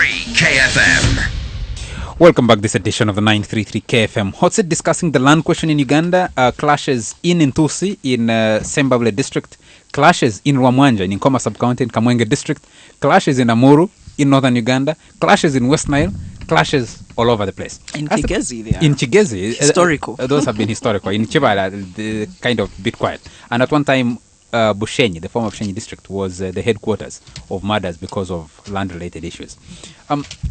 KFM. Welcome back. This edition of the 933 KFM Hot Seat, discussing the land question in Uganda. Clashes in Ntusi in Sembabule district, clashes in Rwamwanja in Nkoma sub-county in Kamwenge district, clashes in Amuru in northern Uganda, clashes in West Nile, clashes all over the place. In Kigezi, they are. In Kigezi, Historical. Those have been historical. In Chibala, the kind of bit quiet. And at one time, Bushenyi, the former Bushenyi district, was the headquarters of murders because of land-related issues.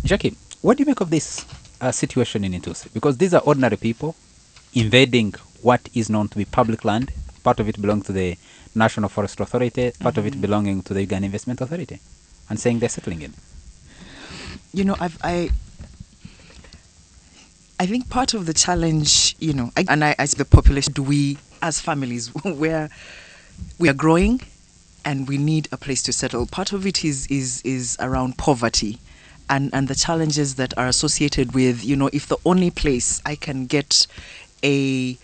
Jackie, what do you make of this situation in Ntusi? Because these are ordinary people invading what is known to be public land. Part of it belongs to the National Forest Authority, part of it belonging to the Uganda Investment Authority, and saying they're settling in. You know, I think part of the challenge, you know, as the population, do we, as families, where we are growing and we need a place to settle. Part of it is around poverty and the challenges that are associated with, you know, if the only place I can get a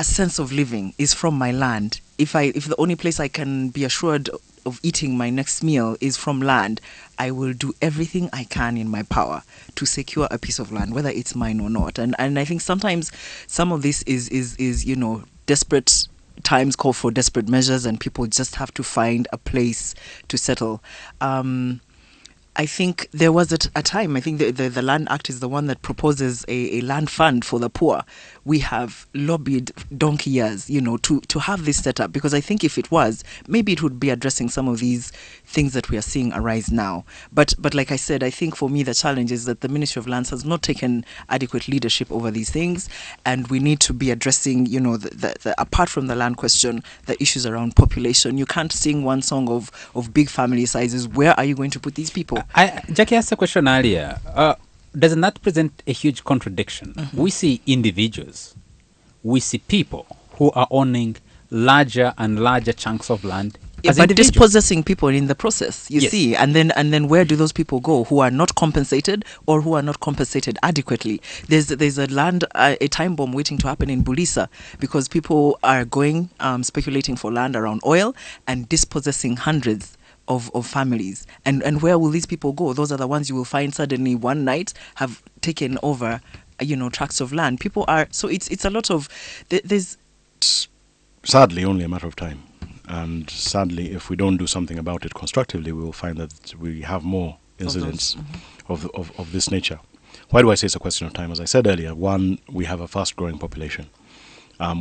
sense of living is from my land, if the only place I can be assured of eating my next meal is from land, I will do everything I can in my power to secure a piece of land, whether it's mine or not. And I think sometimes some of this is you know, desperate times call for desperate measures, and people just have to find a place to settle. I think there was a time, I think the Land Act is the one that proposes a land fund for the poor. We have lobbied donkey years, you know, to have this set up, because I think if it was, maybe it would be addressing some of these things that we are seeing arise now. But like I said, I think for me the challenge is that the Ministry of Lands has not taken adequate leadership over these things, and we need to be addressing, you know, the apart from the land question, the issues around population. You can't sing one song of big family sizes. Where are you going to put these people? Jackie asked a question earlier. Doesn't that present a huge contradiction? Mm-hmm. We see individuals, we see people who are owning larger and larger chunks of land. Yeah, but dispossessing people in the process, you see, and then where do those people go who are not compensated or who are not compensated adequately? There's a time bomb waiting to happen in Bulisa because people are going speculating for land around oil and dispossessing hundreds of families. And where will these people go? Those are the ones you will find suddenly one night have taken over, you know, tracts of land. People are, so it's a lot of, there's... Sadly, only a matter of time. And sadly, if we don't do something about it constructively, we will find that we have more incidents of this nature. Why do I say it's a question of time? As I said earlier, one, we have a fast-growing population.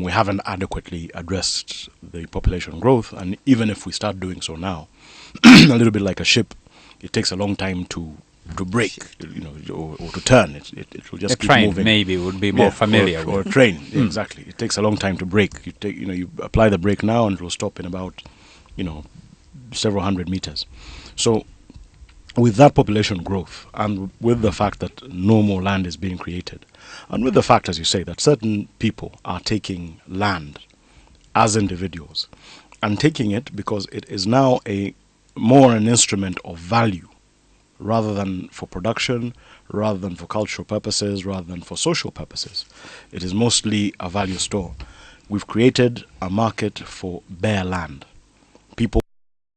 We haven't adequately addressed the population growth, and even if we start doing so now, a little bit like a ship, it takes a long time to break, you know, or to turn. It will just a keep train moving. Maybe would be more familiar or a train. Yeah, exactly. It takes a long time to break. You apply the brake now, and it will stop in about, you know, several hundred meters. So, with that population growth, and with the fact that no more land is being created, and with the fact, as you say, that certain people are taking land as individuals, and taking it because it is now more an instrument of value, rather than for production, rather than for cultural purposes, rather than for social purposes. It is mostly a value store. We've created a market for bare land. People